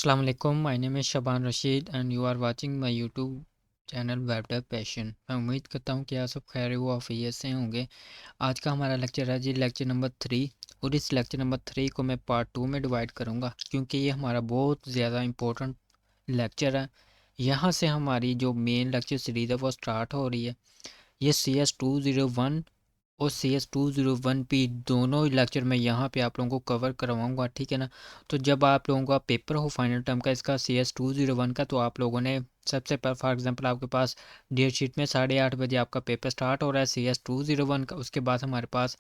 अस्सलाम वालेकुम, my name is Shaban Rashid and you are watching my YouTube channel web dev passion. मैं उम्मीद करता हूँ कि आप सब खैर व आफियत से होंगे। आज का हमारा लेक्चर है जी लेक्चर नंबर 3। और इस लेक्चर नंबर 3 को मैं पार्ट 2 में डिवाइड करूँगा क्योंकि ये हमारा बहुत ज़्यादा इम्पोर्टेंट लेक्चर है। यहाँ से हमारी जो मेन लेक्चर सीरीज़ है वो स्टार्ट हो रही है। ये CS201 और CS201P दोनों लेक्चर मैं यहाँ पे आप लोगों को कवर करवाऊँगा, ठीक है ना। तो जब आप लोगों का पेपर हो फाइनल टर्म का इसका CS201 का, तो आप लोगों ने सबसे फॉर एग्जांपल आपके पास डेट शीट में 8:30 बजे आपका पेपर स्टार्ट हो रहा है CS201 का। उसके बाद हमारे पास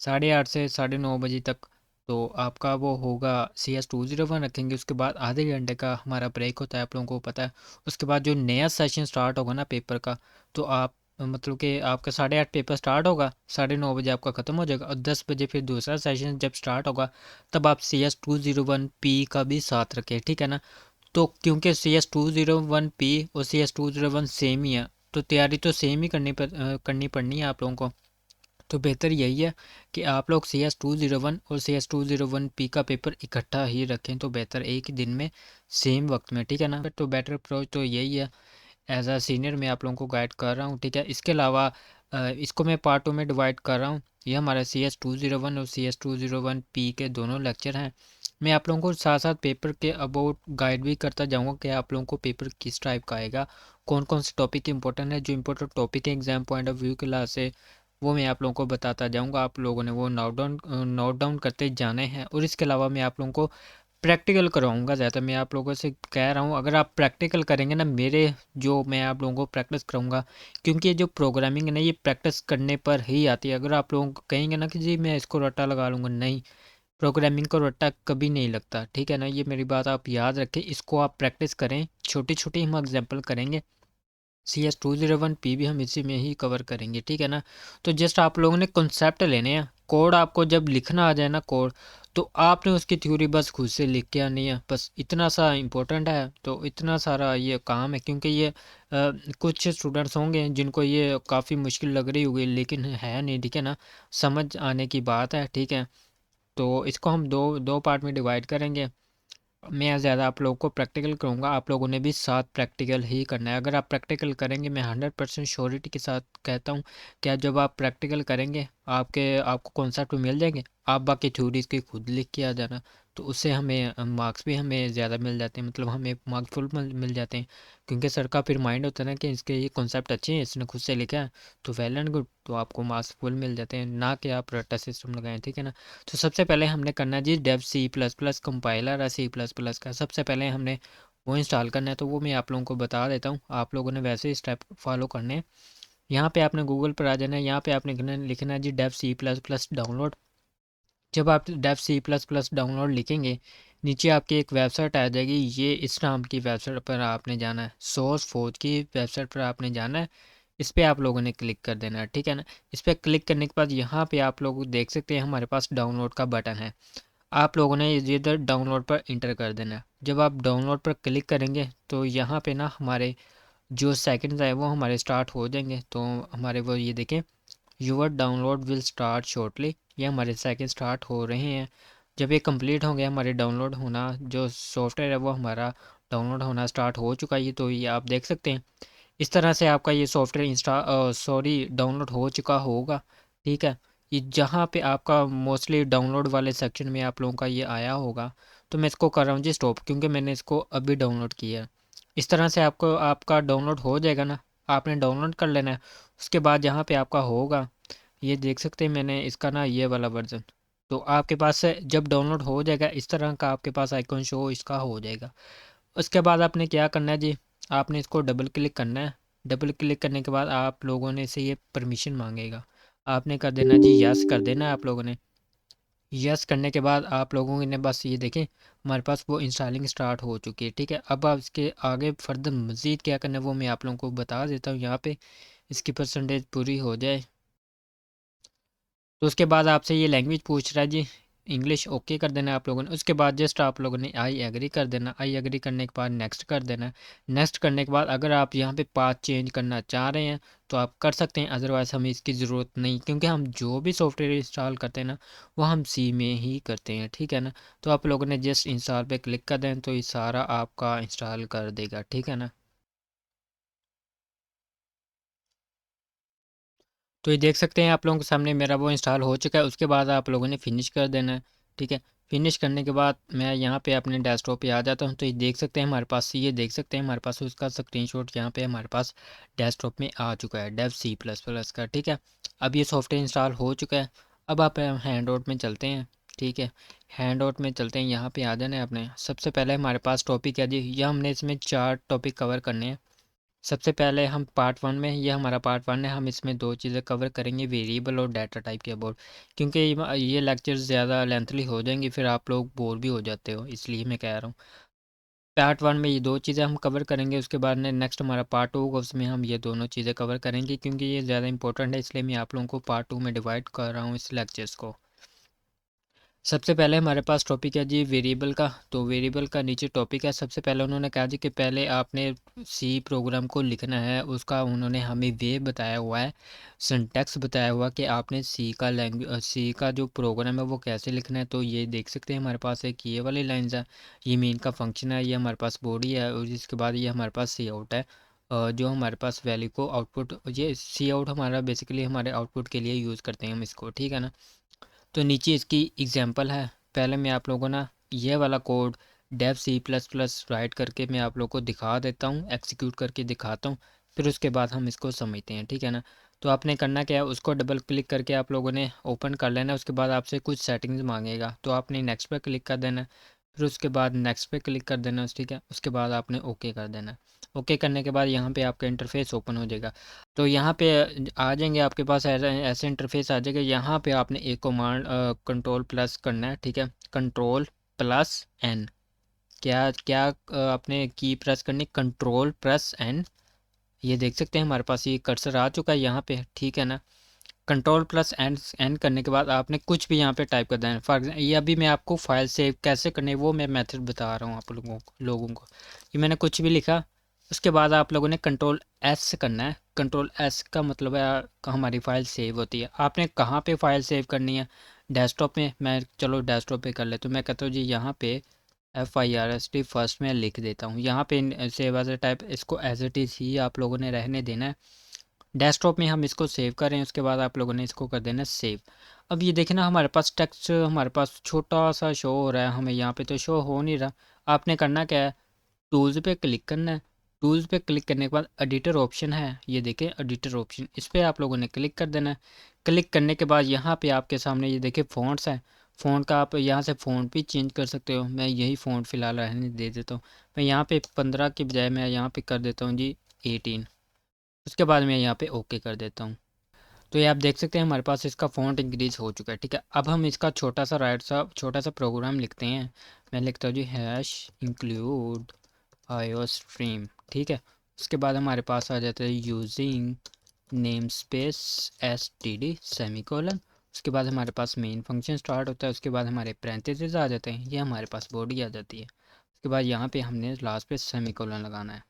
8:30 से 9:30 बजे तक तो आपका वो होगा CS201 रखेंगे। उसके बाद आधे घंटे का हमारा ब्रेक होता है, आप लोगों को पता है। उसके बाद जो नया सेशन स्टार्ट होगा ना पेपर का, तो आप मतलब कि आपका 8:30 पेपर स्टार्ट होगा, 9:30 बजे आपका ख़त्म हो जाएगा और 10 बजे फिर दूसरा सेशन जब स्टार्ट होगा तब आप CS201P का भी साथ रखें, ठीक है ना। तो क्योंकि CS201P और CS201 सेम ही है, तो तैयारी तो सेम ही करनी पड़नी है आप लोगों को। तो बेहतर यही है कि आप लोग CS201 और CS201P का पेपर इकट्ठा ही रखें, तो बेहतर एक ही दिन में सेम वक्त में, ठीक है ना। तो बेटर अप्रोच तो यही है। एज अ सीनियर मैं आप लोगों को गाइड कर रहा हूँ, ठीक है। इसके अलावा इसको मैं पार्ट 2 में डिवाइड कर रहा हूँ। ये हमारा CS201 और CS201P के दोनों लेक्चर हैं। मैं आप लोगों को साथ साथ पेपर के अबाउट गाइड भी करता जाऊँगा कि आप लोगों को पेपर किस टाइप का आएगा, कौन कौन से टॉपिक इंपॉर्टेंट है, जो इंपॉर्टेंट टॉपिक है एग्जाम पॉइंट ऑफ व्यू के लिहाज से, वो मैं आप लोगों को बताता जाऊँगा। आप लोगों ने वो नोट डाउन करते जाने हैं। और इसके अलावा मैं आप लोगों को प्रैक्टिकल करवाऊँगा ज़्यादा। मैं आप लोगों से कह रहा हूँ, अगर आप प्रैक्टिकल करेंगे ना मेरे, जो मैं आप लोगों को प्रैक्टिस कराऊंगा, क्योंकि ये जो प्रोग्रामिंग है ना ये प्रैक्टिस करने पर ही आती है। अगर आप लोगों को कहेंगे ना कि जी मैं इसको रट्टा लगा लूँगा, नहीं, प्रोग्रामिंग को रट्टा कभी नहीं लगता, ठीक है ना। ये मेरी बात आप याद रखें, इसको आप प्रैक्टिस करें। छोटी छोटी हम एग्जाम्पल करेंगे। CS201P भी हम इसी में ही कवर करेंगे, ठीक है ना। तो जस्ट आप लोगों ने कॉन्सेप्ट लेने हैं। कोड आपको जब लिखना आ जाए ना कोड, तो आपने उसकी थ्योरी बस खुद से लिख के आनी है, बस इतना सा इम्पोर्टेंट है। तो इतना सारा ये काम है, क्योंकि ये कुछ स्टूडेंट्स होंगे जिनको ये काफ़ी मुश्किल लग रही होगी, लेकिन है नहीं, ठीक है ना। समझ आने की बात है, ठीक है। तो इसको हम दो दो पार्ट में डिवाइड करेंगे। मैं ज़्यादा आप लोगों को प्रैक्टिकल करूँगा, आप लोगों ने भी साथ प्रैक्टिकल ही करना है। अगर आप प्रैक्टिकल करेंगे, मैं 100% श्योरिटी के साथ कहता हूँ कि जब आप प्रैक्टिकल करेंगे आपको कॉन्सेप्ट मिल जाएंगे, आप बाकी थ्योरीज की खुद लिख के आ जाना। तो उससे हमें मार्क्स भी हमें ज़्यादा मिल जाते हैं, मतलब हमें मार्क्स फुल मिल जाते हैं। क्योंकि सर का फिर माइंड होता है ना कि इसके ये कॉन्सेप्ट अच्छे हैं, इसने खुद से लिखा है, तो वेल एंड गुड, तो आपको मार्क्स फुल मिल जाते हैं, ना कि आप रट्टा सिस्टम लगाएं, ठीक है ना। तो सबसे पहले हमने करना है जी डेव C++ कंपाइलर है C++ का। सबसे पहले हमने वो इंस्टॉल करना है, तो वो मैं आप लोगों को बता देता हूँ। आप लोगों ने वैसे ही स्टेप फॉलो करने हैं। यहाँ पे आपने गूगल पर आ जाना है, यहाँ पे आपने लिखना है जी डेव C++ डाउनलोड। जब आप डेव C++ डाउनलोड लिखेंगे, नीचे आपकी एक वेबसाइट आ जाएगी, ये इस नाम की वेबसाइट पर आपने जाना है, सोर्स फोर्ज की वेबसाइट पर आपने जाना है। इस पर आप लोगों ने क्लिक कर देना है, ठीक है ना। इस पर क्लिक करने के बाद यहाँ पे आप लोग देख सकते हैं हमारे पास डाउनलोड का बटन है। आप लोगों ने ये इधर डाउनलोड पर इंटर कर देना है। जब आप डाउनलोड पर क्लिक करेंगे तो यहाँ पे ना हमारे जो सेकंड्स है वो हमारे स्टार्ट हो जाएंगे। तो हमारे वो ये देखें, your download will start shortly, ये हमारे सेकंड स्टार्ट हो रहे हैं। जब ये कंप्लीट होंगे, हमारे डाउनलोड होना जो सॉफ्टवेयर है वो हमारा डाउनलोड होना स्टार्ट हो चुका है। ये तो ये आप देख सकते हैं। इस तरह से आपका ये सॉफ्टवेयर डाउनलोड हो चुका होगा, ठीक है। ये जहाँ पे आपका मोस्टली डाउनलोड वाले सेक्शन में आप लोगों का ये आया होगा। तो मैं इसको कर रहा हूँ जी स्टॉप, क्योंकि मैंने इसको अभी डाउनलोड किया है। इस तरह से आपको आपका डाउनलोड हो जाएगा ना, आपने डाउनलोड कर लेना है। उसके बाद यहाँ पे आपका होगा, ये देख सकते हैं मैंने इसका ना ये वाला वर्जन। तो आपके पास से जब डाउनलोड हो जाएगा इस तरह का आपके पास आइकॉन शो इसका हो जाएगा। उसके बाद आपने क्या करना है जी, आपने इसको डबल क्लिक करना है। डबल क्लिक करने के बाद आप लोगों ने से ये परमिशन मांगेगा, आपने कर देना जी, यस कर देना है आप लोगों ने। यस करने के बाद आप लोगों ने बस ये देखें, हमारे पास वो इंस्टॉलिंग स्टार्ट हो चुकी है, ठीक है। अब आप इसके आगे फर्दर मज़ीद क्या करना है वो मैं आप लोगों को बता देता हूँ। यहाँ पे इसकी परसेंटेज पूरी हो जाए तो उसके बाद आपसे ये लैंग्वेज पूछ रहा है जी, इंग्लिश ओके कर देना है आप लोगों ने। उसके बाद जस्ट आप लोगों ने आई एग्री कर देना। आई एग्री करने के बाद नेक्स्ट कर देना है। नेक्स्ट करने के बाद अगर आप यहाँ पे पाथ चेंज करना चाह रहे हैं तो आप कर सकते हैं, अदरवाइज़ हमें इसकी ज़रूरत नहीं, क्योंकि हम जो भी सॉफ्टवेयर इंस्टॉल करते हैं ना वो हम सी में ही करते हैं, ठीक है ना। तो आप लोगों ने जस्ट इंस्टॉल पे क्लिक कर दें तो ये सारा आपका इंस्टॉल कर देगा, ठीक है ना। तो ये देख सकते हैं आप लोगों के सामने मेरा वो इंस्टॉल हो चुका है। उसके बाद आप लोगों ने फिनिश कर देना है, ठीक है। फिनिश करने के बाद मैं यहाँ पे अपने डेस्कटॉप पे आ जाता हूँ। तो ये देख सकते हैं हमारे पास, ये देख सकते हैं हमारे पास उसका स्क्रीनशॉट यहाँ पे हमारे पास डेस्कटॉप में आ चुका है, डेव सी प्लस प्लस का, ठीक है। अब ये सॉफ्टवेयर इंस्टॉल हो चुका है। अब आप हैंड आउट में चलते हैं, ठीक है। हैंड आउट में चलते हैं, यहाँ पे आ जाना है आपने। सबसे पहले हमारे पास टॉपिक है जी, ये हमने इसमें 4 टॉपिक कवर करने हैं। सबसे पहले हम पार्ट 1 में, ये हमारा पार्ट 1 है, हम इसमें 2 चीज़ें कवर करेंगे, वेरिएबल और डाटा टाइप के अबाउट। क्योंकि ये लेक्चर्स ज़्यादा लेंथली हो जाएंगे, फिर आप लोग बोर भी हो जाते हो, इसलिए मैं कह रहा हूँ। पार्ट 1 में ये 2 चीज़ें हम कवर करेंगे। उसके बाद में नेक्स्ट हमारा पार्ट 2 होगा, उसमें हम ये दोनों चीज़ें कवर करेंगे, क्योंकि ये ज़्यादा इंपॉर्टेंट है, इसलिए मैं आप लोगों को पार्ट 2 में डिवाइड कर रहा हूँ इस लेक्चर्स को। सबसे पहले हमारे पास टॉपिक है जी वेरिएबल का। तो वेरिएबल का नीचे टॉपिक है। सबसे पहले उन्होंने कहा जी कि पहले आपने सी प्रोग्राम को लिखना है, उसका उन्होंने हमें वे बताया हुआ है, सिंटैक्स बताया हुआ कि आपने सी का लैंग्वेज, सी का जो प्रोग्राम है वो कैसे लिखना है। तो ये देख सकते हैं हमारे पास एक ये वाली लाइन्स है, ये मेन का फंक्शन है, ये हमारे पास बॉडी है, और इसके बाद ये हमारे पास सी आउट है, जो हमारे पास वैल्यू को आउटपुट, ये सी आउट हमारा बेसिकली हमारे आउटपुट के लिए यूज़ करते हैं हम इसको, ठीक है ना। तो नीचे इसकी एग्जांपल है। पहले मैं आप लोगों को ना ये वाला code dev C plus plus write करके मैं आप लोगों को दिखा देता हूँ, एक्सिक्यूट करके दिखाता हूँ, फिर उसके बाद हम इसको समझते हैं, ठीक है ना। तो आपने करना क्या है, उसको डबल क्लिक करके आप लोगों ने ओपन कर लेना है। उसके बाद आपसे कुछ सेटिंग्स मांगेगा, तो आपने नेक्स्ट पर क्लिक कर देना है, फिर उसके बाद नेक्स्ट पे क्लिक कर देना है, ठीक है। उसके बाद आपने ओके कर देना है। ओके करने के बाद यहाँ पे आपका इंटरफेस ओपन हो जाएगा। तो यहाँ पे आ जाएंगे आपके पास ऐसा ऐसे इंटरफेस आ जाएगा। यहाँ पे आपने एक कमांड कंट्रोल प्लस करना है, ठीक है। कंट्रोल प्लस एन, क्या क्या आपने की प्रेस करनी, कंट्रोल प्लस एन। ये देख सकते हैं हमारे पास ये कर्सर आ चुका है यहाँ पे, ठीक है ना। कंट्रोल प्लस एन एन करने के बाद आपने कुछ भी यहाँ पे टाइप कर देना है। फॉर एग्जाम्पल ये अभी मैं आपको फाइल सेव कैसे करनी है वो मैं मेथड बता रहा हूँ आप लोगों को। ये मैंने कुछ भी लिखा। उसके बाद आप लोगों ने कंट्रोल एस करना है। कंट्रोल एस का मतलब है हमारी फ़ाइल सेव होती है। आपने कहाँ पे फ़ाइल सेव करनी है, डेस्कटॉप में। मैं चलो डेस्कटॉप पे कर ले, तो मैं कहता हूँ जी यहाँ पे FIRST फर्स्ट में लिख देता हूँ। यहाँ पे सेव एज ए टाइप, इसको एज इट इज़ ही आप लोगों ने रहने देना है। डेस्कटॉप में हम इसको सेव करें, उसके बाद आप लोगों ने इसको कर देना सेव। अब ये देखना हमारे पास टेक्स्ट हमारे पास छोटा सा शो हो रहा है, हमें यहाँ पे तो शो हो नहीं रहा। आपने करना क्या है, टूल्स पे क्लिक करना है। टूल्स पे क्लिक करने के बाद एडिटर ऑप्शन है, ये देखें एडिटर ऑप्शन, इस पर आप लोगों ने क्लिक कर देना है। क्लिक करने के बाद यहाँ पे आपके सामने ये देखें फ़ॉन्ट्स हैं। फ़ॉन्ट का आप यहाँ से फ़ॉन्ट भी चेंज कर सकते हो। मैं यही फ़ॉन्ट फ़िलहाल रहने दे देता हूँ। मैं यहाँ पे 15 के बजाय मैं यहाँ पे कर देता हूँ जी 18। उसके बाद मैं यहाँ पे ओके कर देता हूँ। तो ये आप देख सकते हैं हमारे पास इसका फ़ॉन्ट इंक्रीज़ हो चुका है, ठीक है। अब हम इसका छोटा सा प्रोग्राम लिखते हैं। मैं लिखता हूँ जी हैश इंक्लूड आयो स्ट्रीम, ठीक है। उसके बाद हमारे पास आ जाता है using name space STD semicolon. उसके बाद हमारे पास मेन फंक्शन स्टार्ट होता है। उसके बाद हमारे पैरेंथेसिस आ जाते हैं, ये हमारे पास बॉडी आ जाती है। उसके बाद यहाँ पे हमने लास्ट पे सेमीकोलन लगाना है,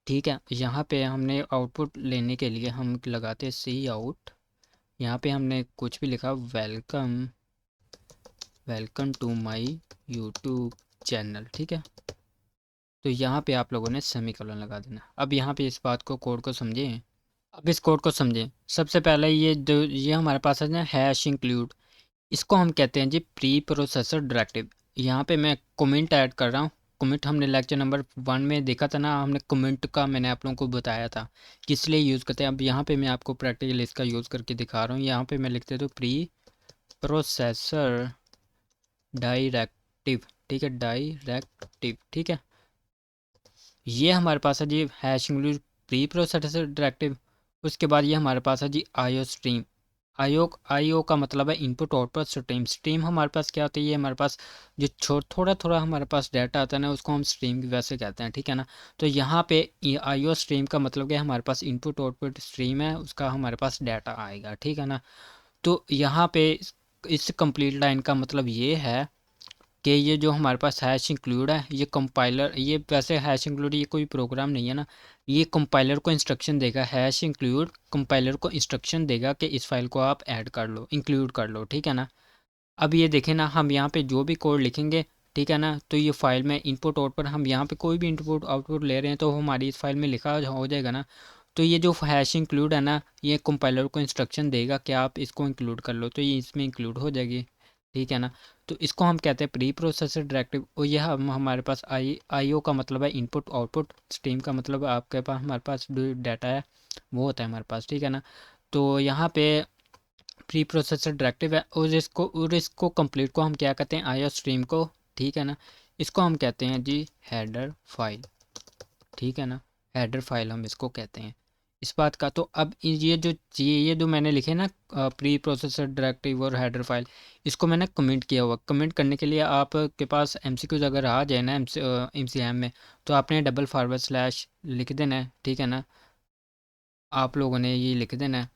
ठीक है। यहाँ पे हमने आउटपुट लेने के लिए हम लगाते हैं सी आउट। यहाँ पे हमने कुछ भी लिखा, welcome welcome to my YouTube channel, ठीक है। तो यहाँ पे आप लोगों ने सेमीकोलन लगा देना। अब यहाँ पे इस बात को, कोड को समझें। अब इस कोड को समझें। सबसे पहले ये हमारे पास है ना हैश इंक्लूड, इसको हम कहते हैं जी प्री प्रोसेसर डायरेक्टिव। यहाँ पे मैं कमेंट ऐड कर रहा हूँ। कमेंट हमने लेक्चर नंबर 1 में देखा था ना, हमने कमेंट का मैंने आप लोगों को बताया था किस लिए यूज़ करते हैं। अब यहाँ पे मैं आपको प्रैक्टिकल इसका यूज़ करके दिखा रहा हूँ। यहाँ पे मैं लिखते तो प्री प्रोसेसर डायरेक्टिव, ठीक है, डायरेक्टिव, ठीक है। ये हमारे पास है जी hash include preprocessor directive. उसके बाद ये हमारे पास है जी आईओ स्ट्रीम। आईओ का मतलब है इनपुट आउटपुट स्ट्रीम। स्ट्रीम हमारे पास क्या होती है, ये हमारे पास जो थोड़ा थोड़ा हमारे पास डाटा आता है ना, उसको हम स्ट्रीम वैसे कहते हैं, ठीक है ना। तो यहाँ पे आईओ स्ट्रीम का मतलब क्या है, हमारे पास इनपुट आउटपुट स्ट्रीम है, उसका हमारे पास डाटा आएगा, ठीक है ना। तो यहाँ पे इस कंप्लीट लाइन का मतलब ये है कि ये जो हमारे पास हैश इंक्लूड है, ये कंपाइलर, ये वैसे हैश इंक्लूड ये कोई प्रोग्राम नहीं है ना, ये कंपाइलर को इंस्ट्रक्शन देगा। हैश इंक्लूड कंपाइलर को इंस्ट्रक्शन देगा कि इस फाइल को आप ऐड कर लो, इंक्लूड कर लो, ठीक है ना। अब ये देखें ना, हम यहाँ पे जो भी कोड लिखेंगे, ठीक है ना, तो ये फाइल में इनपुट आउटपुट, हम यहाँ पे कोई भी इनपुट आउटपुट ले रहे हैं तो हमारी इस फाइल में लिखा हो जाएगा ना। तो ये जो हैश इंक्लूड है ना, ये कंपाइलर को इंस्ट्रक्शन देगा कि आप इसको इंक्लूड कर लो, तो ये इसमें इंक्लूड हो जाएगी, ठीक है ना। तो इसको हम कहते हैं प्री प्रोसेसर डायरेक्टिव। और यह हमारे पास आई ओ का मतलब है इनपुट आउटपुट, स्ट्रीम का मतलब आपके पास हमारे पास जो डाटा है वो होता है हमारे पास, ठीक है ना। तो यहाँ पे प्री प्रोसेसर डायरेक्टिव है, और इसको कंप्लीट को हम क्या कहते हैं, आई ओ स्ट्रीम को, ठीक है ना। इसको हम कहते हैं जी हेडर फाइल, ठीक है ना। हेडर फाइल हम इसको कहते हैं इस बात का। तो अब ये जो मैंने लिखे ना प्री प्रोसेसर डायरेक्टिव और हेडर फाइल, इसको मैंने कमेंट किया हुआ। कमेंट करने के लिए आपके पास एमसीक्यूज अगर आ जाए ना एमसीएम में, तो आपने डबल फॉरवर्ड स्लैश लिख देना है, ठीक है ना। आप लोगों ने ये लिख देना है,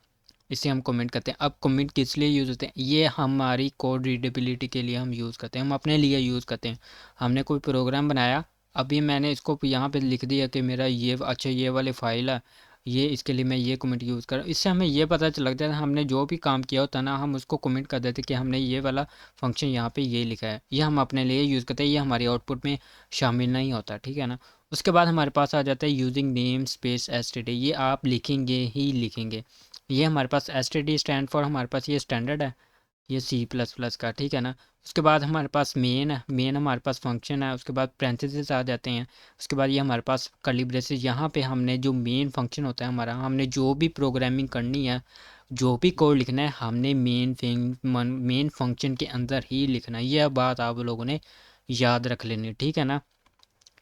इसे हम कमेंट करते हैं। अब कमेंट किस लिए यूज़ होते हैं, ये हमारी कोड रीडेबिलिटी के लिए हम यूज़ करते हैं, हम अपने लिए यूज़ करते हैं। हमने कोई प्रोग्राम बनाया, अभी मैंने इसको यहाँ पे लिख दिया कि मेरा ये अच्छा ये वाली फ़ाइल है, ये इसके लिए मैं ये कमेंट यूज़ कर, इससे हमें ये पता चल जाता है हमने जो भी काम किया होता है ना, हम उसको कमेंट कर देते कि हमने ये वाला फंक्शन यहाँ पे ये लिखा है, ये हम अपने लिए यूज़ करते हैं, ये हमारी आउटपुट में शामिल नहीं होता, ठीक है ना। उसके बाद हमारे पास आ जाता है यूजिंग नेम स्पेस एसटीडी, ये आप लिखेंगे ही लिखेंगे। ये हमारे पास S T D stand for, हमारे पास ये स्टैंडर्ड है, ये सी प्लस प्लस का, ठीक है ना। उसके बाद हमारे पास मेन है, मेन हमारे पास फंक्शन है। उसके बाद पैरेंथेसिस आ जाते हैं। उसके बाद ये हमारे पास कर्ली ब्रेसेस, यहाँ पे हमने जो मेन फंक्शन होता है हमारा, हमने जो भी प्रोग्रामिंग करनी है, जो भी कोड लिखना है, हमने मेन फंक्शन के अंदर ही लिखना है। यह बात आप लोगों ने याद रख लेनी, ठीक है ना।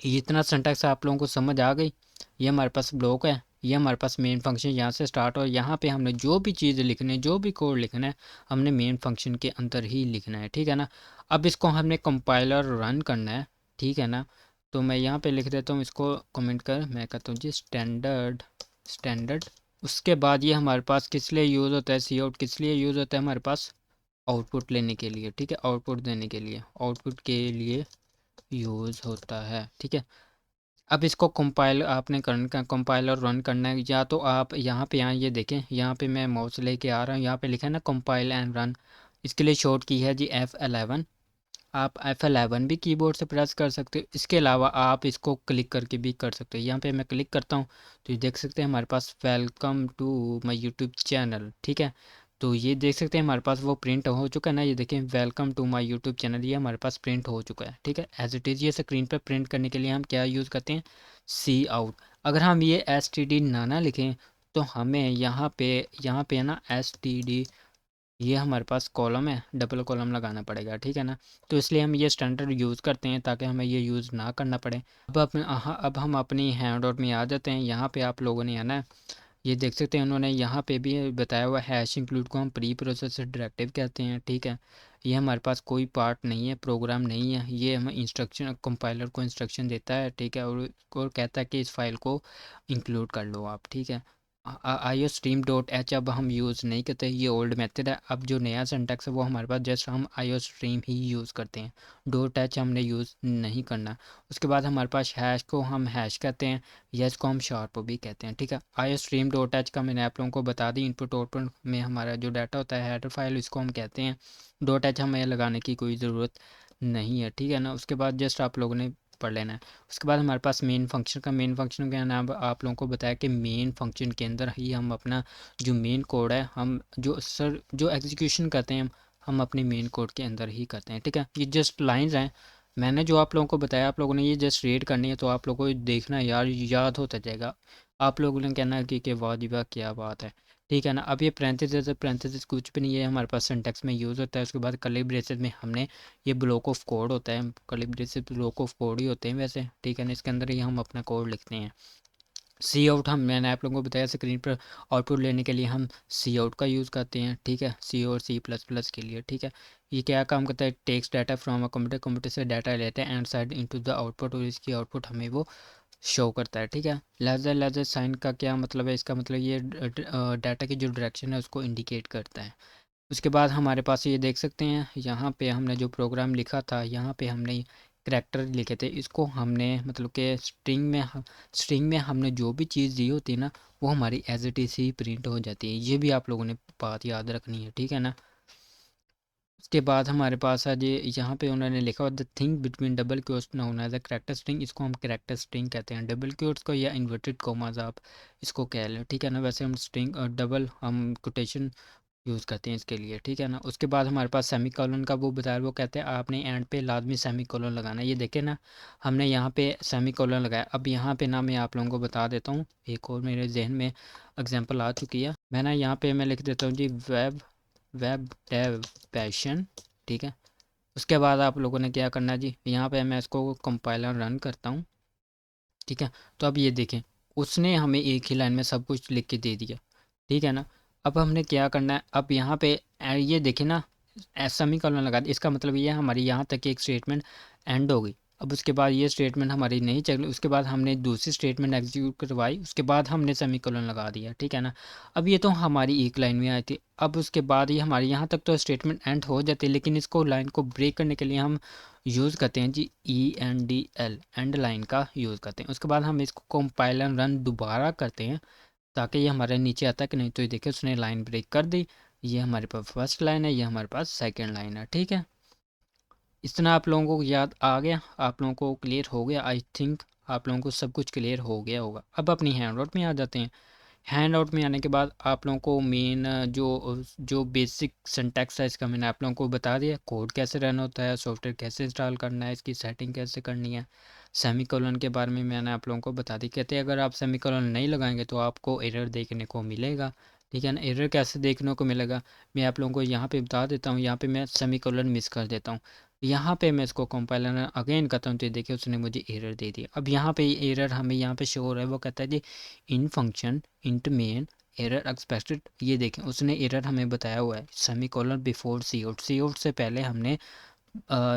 इतना सिंटैक्स आप लोगों को समझ आ गई। ये हमारे पास ब्लॉक है, ये हमारे पास मेन फंक्शन यहाँ से स्टार्ट और यहाँ पे हमने जो भी चीज़ लिखनी है, जो भी कोड लिखना है, हमने मेन फंक्शन के अंदर ही लिखना है, ठीक है ना। अब इसको हमने कंपाइलर रन करना है, ठीक है ना। तो मैं यहाँ पे लिख देता हूँ इसको कमेंट कर, मैं कहता हूँ जी स्टैंडर्ड स्टैंडर्ड। उसके बाद ये हमारे पास किस लिए यूज़ होता है, सी आउट किस लिए यूज़ होता है हमारे पास, आउटपुट लेने के लिए, ठीक है, आउटपुट देने के लिए, आउटपुट के लिए यूज़ होता है, ठीक है। अब इसको कंपाइल आपने करना का कंपाइल और रन करना है, या तो आप यहाँ ये देखें, यहाँ पे मैं माउस लेके आ रहा हूँ, यहाँ पे लिखा है ना कंपाइल एंड रन। इसके लिए शॉर्ट की है जी F11। आप F11 भी कीबोर्ड से प्रेस कर सकते हो, इसके अलावा आप इसको क्लिक करके भी कर सकते हो। यहाँ पे मैं क्लिक करता हूँ तो ये देख सकते हैं हमारे पास welcome to my YouTube channel, ठीक है। तो ये देख सकते हैं हमारे पास वो प्रिंट हो चुका है ना, ये देखें welcome to my YouTube channel, ये हमारे पास प्रिंट हो चुका है, ठीक है, एज इट इज़। ये स्क्रीन पर प्रिंट करने के लिए हम क्या यूज़ करते हैं, सी आउट। अगर हम ये एस टी डी ना लिखें तो हमें यहाँ पे है ना एस टी डी, ये हमारे पास कॉलम है, डबल कॉलम लगाना पड़ेगा, ठीक है ना। तो इसलिए हम ये स्टैंडर्ड यूज़ करते हैं ताकि हमें ये यूज़ ना करना पड़े। अब हम अपनी हैंड आउट में आ जाते हैं। यहाँ पे आप लोगों ने आना है, ये देख सकते हैं उन्होंने यहाँ पे भी बताया हुआ हैश इंक्लूड को हम प्री प्रोसेसर डायरेक्टिव कहते हैं, ठीक है। ये हमारे पास कोई पार्ट नहीं है, प्रोग्राम नहीं है, ये हमें इंस्ट्रक्शन, कंपाइलर को इंस्ट्रक्शन देता है, ठीक है, और कहता है कि इस फाइल को इंक्लूड कर लो आप, ठीक है। आई ओ स्ट्रीम डॉट एच अब हम यूज़ नहीं करते, ये ओल्ड मेथड है। अब जो नया सिंटैक्स है वो हमारे पास जस्ट हम आई ओ स्ट्रीम ही यूज़ करते हैं, डॉट एच हमने यूज़ नहीं करना। उसके बाद हमारे पास हैश को हम हैश कहते हैं, या इसको हम शार्प भी कहते हैं, ठीक है। आई ओ स्ट्रीम डॉट एच का मैंने आप लोगों को बता दी, इनपुट आउटपुट में हमारा जो डाटा होता है हेडर फाइल, इसको हम कहते हैं। डॉट एच हमें लगाने की कोई ज़रूरत नहीं है, ठीक है ना। उसके बाद जस्ट आप लोगों ने पढ़ लेना है। उसके बाद हमारे पास मेन फंक्शन का, मेन फंक्शन का नाम आप लोगों को बताया कि मेन फंक्शन के अंदर ही हम अपना जो मेन कोड है, हम जो एग्जीक्यूशन करते हैं हम अपने मेन कोड के अंदर ही करते हैं, ठीक है। ये जस्ट लाइंस हैं, मैंने जो आप लोगों को बताया आप लोगों ने ये जस्ट रीड करनी है, तो आप लोगों को देखना यार याद होता जाएगा। आप लोगों ने कहना है कि वाह जी वाह क्या बात है, ठीक है ना। अब ये पैरेंथेसिस है, पैरेंथेसिस कुछ भी नहीं है, हमारे पास सिंटैक्स में यूज़ होता है। उसके बाद कर्ली ब्रेसेस में हमने ये ब्लॉक ऑफ कोड होता है, curly braces block of code ही होते हैं वैसे, ठीक है ना। इसके अंदर ही हम अपना कोड लिखते हैं। सी आउट मैंने आप लोगों को बताया स्क्रीन पर आउटपुट लेने के लिए हम सी आउट का यूज़ करते हैं, ठीक है, सी और सी प्लस प्लस के लिए, ठीक है। ये क्या काम करता है, takes data from a computer, computer से डाटा लेते हैं and sends into the output, और इसकी आउटपुट हमें वो शो करता है, ठीक है। लेजर लेजर साइन का क्या मतलब है, इसका मतलब ये डाटा की जो डायरेक्शन है उसको इंडिकेट करता है। उसके बाद हमारे पास ये देख सकते हैं, यहाँ पे हमने जो प्रोग्राम लिखा था, यहाँ पे हमने करैक्टर लिखे थे, इसको हमने मतलब कि स्ट्रिंग में हमने जो भी चीज़ दी होती है ना, वो हमारी एज इट इज़ ही प्रिंट हो जाती है। ये भी आप लोगों ने बात याद रखनी है, ठीक है ना। उसके बाद हमारे पास है जी, यहाँ पे उन्होंने लिखा हुआ the thing between double quotes known as a character string, इसको हम करैक्टर स्ट्रिंग कहते हैं। डबल क्योट्स को या इन्वर्टेड कोमास आप इसको कह लें, ठीक है ना। वैसे हम स्ट्रिंग और डबल हम कोटेशन यूज़ करते हैं इसके लिए, ठीक है ना। उसके बाद हमारे पास सेमी कॉलन का वो बताया, वो कहते हैं आपने एंड पे लाजमी सेमी कॉलन लगाना है। ये देखें ना, हमने यहाँ पे सेमी कॉलन लगाया। अब यहाँ पे ना मैं आप लोगों को बता देता हूँ, एक और मेरे जहन में एग्जांपल आ चुकी है। मैं ना यहाँ पे मैं लिख देता हूँ जी वेब वेब डेव पैशन, ठीक है। उसके बाद आप लोगों ने क्या करना है जी, यहाँ पे मैं इसको कंपाइलर रन करता हूँ, ठीक है। तो अब ये देखें, उसने हमें एक ही लाइन में सब कुछ लिख के दे दिया, ठीक है ना। अब हमने क्या करना है, अब यहाँ पे ये देखें ना, सेमी कॉलन लगा दिया, इसका मतलब ये है हमारी यहाँ तक की एक स्टेटमेंट एंड हो गई। अब उसके बाद ये स्टेटमेंट हमारी नहीं चली, उसके बाद हमने दूसरी स्टेटमेंट एग्जीक्यूट करवाई, उसके बाद हमने सेमी कॉलन लगा दिया, ठीक है ना। अब ये तो हमारी एक लाइन में आई थी। अब उसके बाद ये हमारी यहाँ तक तो स्टेटमेंट एंड हो जाती है, लेकिन इसको लाइन को ब्रेक करने के लिए हम यूज़ करते हैं जी ENDL, एंड लाइन का यूज़ करते हैं। उसके बाद हम इसको कंपाइल एंड रन दोबारा करते हैं ताकि ये हमारे नीचे आता है कि नहीं। तो ये देखिए उसने लाइन ब्रेक कर दी, ये हमारे पास फर्स्ट लाइन है, ये हमारे पास सेकंड लाइन है, ठीक है। इतना आप लोगों को याद आ गया, आप लोगों को क्लियर हो गया, आई थिंक आप लोगों को सब कुछ क्लियर हो गया होगा। अब अपनी हैंड आउट में आ जाते हैं। हैंड आउट में आने के बाद आप लोगों को मेन जो बेसिक सिंटैक्स है इसका मैंने आप लोगों को बता दिया। कोड कैसे रन होता है, सॉफ्टवेयर कैसे इंस्टॉल करना है, इसकी सेटिंग कैसे करनी है। सेमी कॉलन के बारे में मैंने आप लोगों को बता दी। कहते हैं अगर आप सेमी कॉलन नहीं लगाएंगे तो आपको एरर देखने को मिलेगा, ठीक है ना। एरर कैसे देखने को मिलेगा, मैं आप लोगों को यहाँ पे बता देता हूँ। यहाँ पे मैं सेमी कॉलन मिस कर देता हूँ, यहाँ पे मैं इसको कंपाइलर अगेन करता हूँ, तो देखिए उसने मुझे एरर दे दिया। अब यहाँ पे एरर हमें यहाँ पे शो हो रहा है, वो कहता है जी in function int main error expected. ये देखें उसने एरर हमें बताया हुआ है semicolon before cout से पहले हमने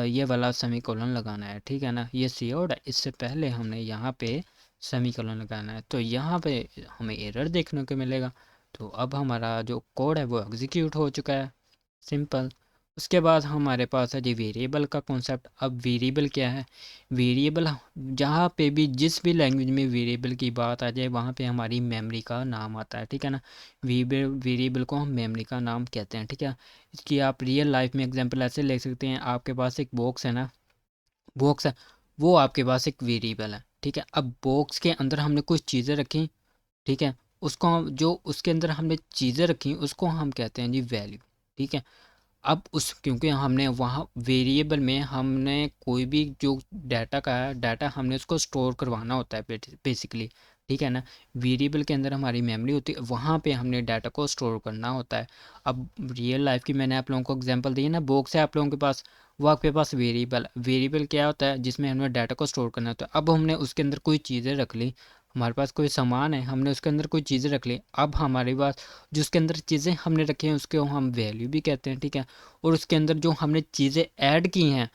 ये वाला सेमी कॉलन लगाना है, ठीक है ना। ये सी आउट है, इससे पहले हमने यहाँ पे सेमी कॉलन लगाना है, तो यहाँ पे हमें एरर देखने को मिलेगा। तो अब हमारा जो कोड है वो एग्जीक्यूट हो चुका है, सिंपल। उसके बाद हमारे पास है जी वेरिएबल का कॉन्सेप्ट। अब वेरिएबल क्या है, वेरिएबल जहाँ पे भी जिस भी लैंग्वेज में वेरिएबल की बात आ जाए वहाँ पे हमारी मेमोरी का नाम आता है, ठीक है ना। वेरिएबल को हम मेमोरी का नाम कहते हैं, ठीक है। इसकी आप रियल लाइफ में एग्जांपल ऐसे ले सकते हैं, आपके पास एक बॉक्स है ना, बॉक्स है, वो आपके पास एक वेरिएबल है, ठीक है। अब बॉक्स के अंदर हमने कुछ चीज़ें रखी, ठीक है। उसको हम जो उसके अंदर हमने चीज़ें रखी उसको हम कहते हैं जी वैल्यू, ठीक है। अब उस क्योंकि हमने वहाँ वेरिएबल में हमने कोई भी जो डाटा का है, डाटा हमने उसको स्टोर करवाना होता है बेसिकली, ठीक है ना। वेरिएबल के अंदर हमारी मेमोरी होती है, वहाँ पे हमने डाटा को स्टोर करना होता है। अब रियल लाइफ की मैंने आप लोगों को एग्जांपल दी है ना, बॉक्स है आप लोगों के पास, वो आपके पास वेरिएबल, वेरिएबल क्या होता है जिसमें हमें डाटा को स्टोर करना होता है। अब हमने उसके अंदर कोई चीज़ें रख ली, हमारे पास कोई सामान है, हमने उसके अंदर कोई चीज़ें रख ली। अब हमारे पास जो उसके अंदर चीज़ें हमने रखी हैं उसको हम वैल्यू भी कहते हैं, ठीक है। और उसके अंदर जो हमने चीज़ें ऐड की हैं,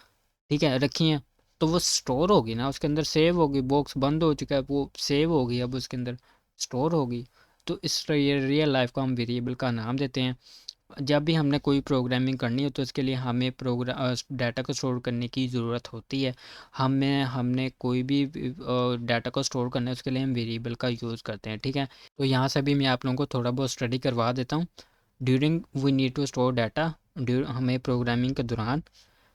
ठीक है, रखी हैं, तो वो स्टोर होगी ना, उसके अंदर सेव होगी। बॉक्स बंद हो चुका है, वो सेव होगी, अब उसके अंदर स्टोर होगी। तो इस रियल लाइफ को हम वेरिएबल का नाम देते हैं। जब भी हमने कोई प्रोग्रामिंग करनी हो तो इसके लिए हमें डाटा को स्टोर करने की ज़रूरत होती है। हमने कोई भी डाटा को स्टोर करना है उसके लिए हम वेरिएबल का यूज़ करते हैं, ठीक है। तो यहाँ से भी मैं आप लोगों को थोड़ा बहुत स्टडी करवा देता हूँ। During we need to store data, हमें प्रोग्रामिंग के दौरान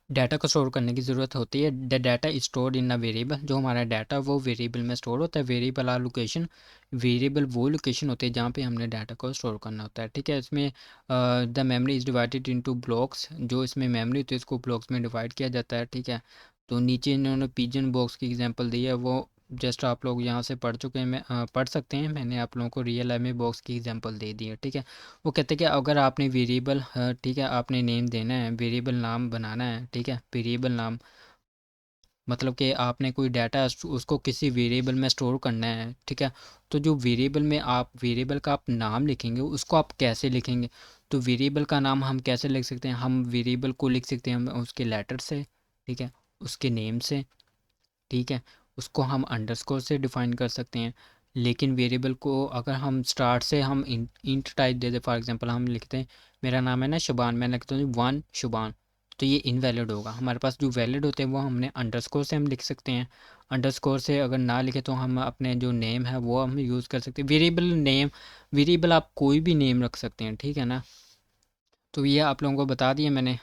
डाटा को स्टोर करने की ज़रूरत होती है। The data is stored in a variable, जो हमारा डाटा वो वेरिएबल में स्टोर होता है। वेरिएबल आर लोकेशन, वेरिएबल वो लोकेशन होती है जहाँ पे हमने डाटा को स्टोर करना होता है, ठीक है। इसमें the memory is divided into blocks, जो इसमें मेमोरी होती है इसको ब्लॉक्स में डिवाइड किया जाता है, ठीक है। तो नीचे इन्होंने पिजन बॉक्स की एग्जांपल दी है, वो जस्ट आप लोग यहाँ से पढ़ चुके हैं, मैं पढ़ सकते हैं, मैंने आप लोगों को रियल लाइफ में बॉक्स की एग्जांपल दे दी है, ठीक है। वो कहते हैं कि अगर आपने वेरिएबल, ठीक है, आपने नेम देना है, वेरिएबल नाम बनाना है, ठीक है। वेरिएबल नाम मतलब कि आपने कोई डाटा उसको किसी वेरिएबल में स्टोर करना है, ठीक है। तो जो वेरिएबल में आप वेरिएबल का आप नाम लिखेंगे उसको आप कैसे लिखेंगे, तो वेरिएबल का नाम हम कैसे लिख सकते हैं, हम वेरिएबल को लिख सकते हैं हम उसके लेटर से, ठीक है, उसके नेम से, ठीक है। उसको हम अंडरस्कोर से डिफाइन कर सकते हैं, लेकिन वेरिएबल को अगर हम स्टार्ट से हम इंट टाइप दे दें, फॉर एग्जांपल हम लिखते हैं मेरा नाम है ना शुबान, मैं लिखता हूँ 1 शुबान, तो ये इनवैलिड होगा। हमारे पास जो वैलिड होते हैं वो हमने अंडरस्कोर से हम लिख सकते हैं। अंडरस्कोर से अगर ना लिखे तो हम अपने जो नेम है वो हम यूज़ कर सकते हैं। वेरिएबल नेम, वेरिएबल आप कोई भी नेम रख सकते हैं, ठीक है ना। तो ये आप लोगों को बता दिया मैंने।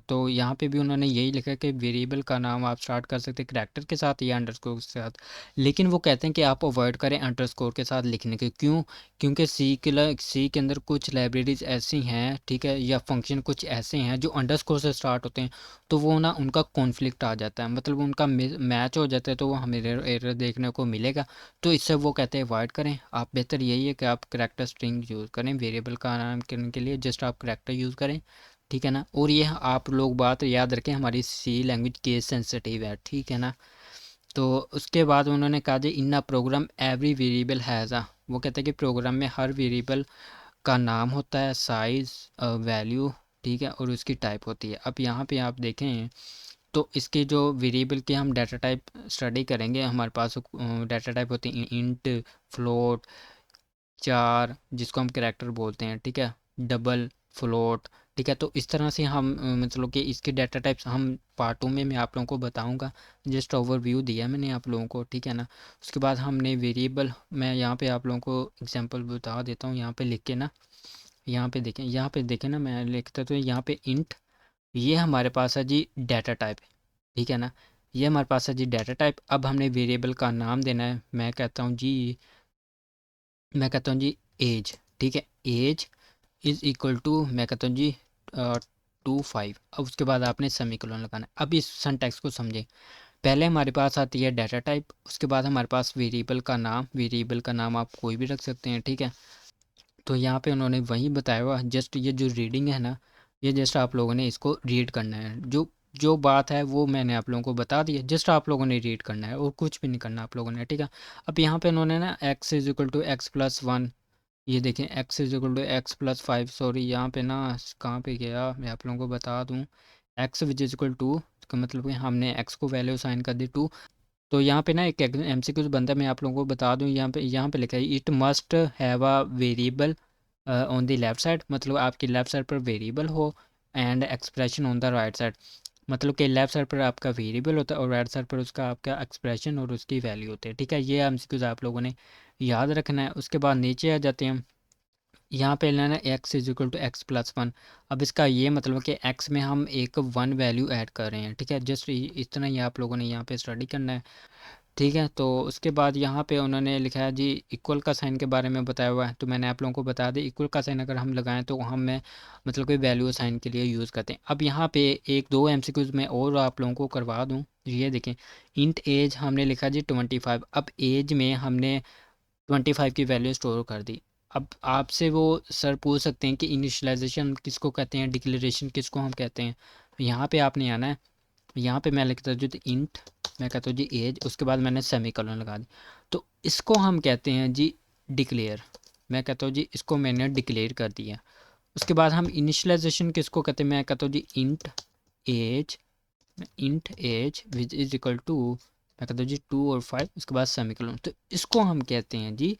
तो यहाँ पे भी उन्होंने यही लिखा कि वेरिएबल का नाम आप स्टार्ट कर सकते हैं करैक्टर के साथ या अंडरस्कोर के साथ, लेकिन वो कहते हैं कि आप अवॉइड करें अंडरस्कोर के साथ लिखने के। क्यों? क्योंकि सी के अंदर कुछ लाइब्रेरीज ऐसी हैं, ठीक है, या फंक्शन कुछ ऐसे हैं जो अंडरस्कोर से स्टार्ट होते हैं, तो वो ना उनका कॉन्फ्लिक्ट आ जाता है, मतलब उनका मैच हो जाता है, तो वो हमें एरर देखने को मिलेगा। तो इससे वो कहते हैं अवॉइड करें। आप बेहतर यही है कि आप करैक्टर स्ट्रिंग यूज़ करें वेरिएबल का नाम करने के लिए, जस्ट आप करैक्टर यूज़ करें, ठीक है ना। और ये आप लोग बात याद रखें, हमारी सी लैंग्वेज केस सेंसिटिव है, ठीक है ना। तो उसके बाद उन्होंने कहा जी in a program every variable has a, वो कहते हैं कि प्रोग्राम में हर वेरिएबल का नाम होता है, साइज़, वैल्यू, ठीक है, और उसकी टाइप होती है। अब यहाँ पे आप देखें तो इसके जो वेरिएबल के हम डाटा टाइप स्टडी करेंगे, हमारे पास डाटा टाइप होते हैं इंट, फ्लोट, चार जिसको हम करैक्टर बोलते हैं, ठीक है, डबल, फ्लोट, ठीक है। तो इस तरह से हम मतलब कि इसके डाटा टाइप्स हम पार्टों में मैं आप लोगों को बताऊंगा। जस्ट ओवरव्यू दिया मैंने आप लोगों को, ठीक है ना। उसके बाद हमने वेरिएबल, मैं यहाँ पे आप लोगों को एग्जांपल बता देता हूँ, यहाँ पे लिख के ना, यहाँ पे देखें, यहाँ पे देखें ना, मैं लिखता तो यहाँ पे इंट, ये हमारे पास है जी डाटा टाइप, ठीक है ना। ये हमारे पास है जी डाटा टाइप। अब हमने वेरिएबल का नाम देना है, मैं कहता हूँ जी एज, ठीक है, एज इज़ इक्वल टू, मैं कहता हूँ जी 25। अब उसके बाद आपने सेमीकोलन लगाना है। अब इस सिंटैक्स को समझें। पहले हमारे पास आती है डाटा टाइप, उसके बाद हमारे पास वेरिएबल का नाम, वेरिएबल का नाम आप कोई भी रख सकते हैं, ठीक है। तो यहाँ पे उन्होंने वही बताया हुआ, जस्ट ये जो रीडिंग है ना, ये जस्ट आप लोगों ने इसको रीड करना है। जो जो बात है वो मैंने आप लोगों को बता दी है, जस्ट आप लोगों ने रीड करना है और कुछ भी नहीं करना आप लोगों ने, ठीक है। अब यहाँ पे उन्होंने ना x is equal to x plus one, ये देखें x is equal to x plus five, sorry यहाँ पे ना कहाँ पे गया, मैं आप लोगों को बता दूँ। X which is equal to का मतलब कि हमने एक्स को वैल्यू साइन कर दी 2। तो यहाँ पे ना एक MCQ बनता है, मैं आप लोगों को बता दूँ। यहाँ पे लिखा है it must have a variable on the left side, मतलब आपकी लेफ़्ट साइड पर वेरिएबल हो, and expression on the right side, मतलब कि लेफ़्ट साइड पर आपका वेरिएबल होता है और राइट साइड पर उसका आपका एक्सप्रेशन और उसकी वैल्यू होती है, ठीक है। ये MCQ आप लोगों ने याद रखना है। उसके बाद नीचे आ जाते हैं हम, यहाँ पे लेना x is equal to x plus one. अब इसका ये मतलब कि एक्स में हम एक वन वैल्यू ऐड कर रहे हैं, ठीक है। जस्ट इतना ही आप लोगों ने यहाँ पे स्टडी करना है, ठीक है। तो उसके बाद यहाँ पे उन्होंने लिखा है जी इक्वल का साइन के बारे में बताया हुआ है, तो मैंने आप लोगों को बता दी इक्वल का साइन अगर हम लगाएं तो हम में मतलब कोई वैल्यू साइन के लिए यूज़ करते हैं। अब यहाँ पे एक दो MCQs में और आप लोगों को करवा दूँ, ये देखें इंट एज हमने लिखा जी 25। अब एज में हमने 25 की वैल्यू स्टोर कर दी। अब आपसे वो सर पूछ सकते हैं कि इनिशियलाइजेशन किसको कहते हैं, डिक्लेरेशन किसको हम कहते हैं। यहाँ पे आपने आना है, यहाँ पे मैं लिखता हूँ जी इंट, मैं कहता हूँ जी एज, उसके बाद मैंने सेमीकोलन लगा दी। तो इसको हम कहते हैं जी डिक्लेयर, मैं कहता हूँ जी इसको मैंने डिक्लेयर कर दिया। उसके बाद हम इनिशियलाइजेशन किसको कहते हैं, मैं कहता हूँ जी age, int age which is equal to, मैं कहता हूँ जी 2 और 5, उसके बाद सेमीकोलन। तो इसको हम कहते हैं जी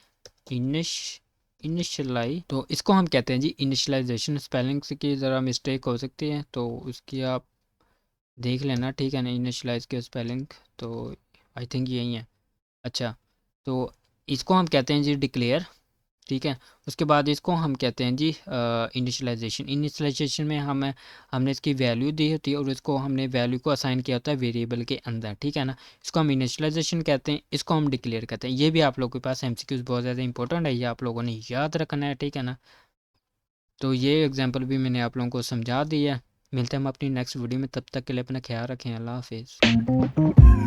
इनिश इनिशियलाई, तो इसको हम कहते हैं जी इनिशियलाइजेशन। स्पेलिंग की ज़रा मिस्टेक हो सकती है तो उसकी आप देख लेना, ठीक है ना, इनिशियलाइज के स्पेलिंग। तो आई थिंक यही है। अच्छा, तो इसको हम कहते हैं जी डिक्लेयर, ठीक है। उसके बाद इसको हम कहते हैं जी इनिशियलाइजेशन। इनिशियलाइजेशन में हमने इसकी वैल्यू दी होती है और इसको हमने वैल्यू को असाइन किया होता है वेरिएबल के अंदर, ठीक है ना। इसको हम इनिशियलाइजेशन कहते हैं, इसको हम डिक्लेयर कहते हैं। ये भी आप लोगों के पास MCQs बहुत ज़्यादा इंपॉर्टेंट है, ये आप लोगों ने याद रखना है, ठीक है ना। तो ये एग्जांपल भी मैंने आप लोगों को समझा दिया। मिलते हैं हम अपनी नेक्स्ट वीडियो में, तब तक के लिए अपना ख्याल रखें। अल्लाह हाफिज़।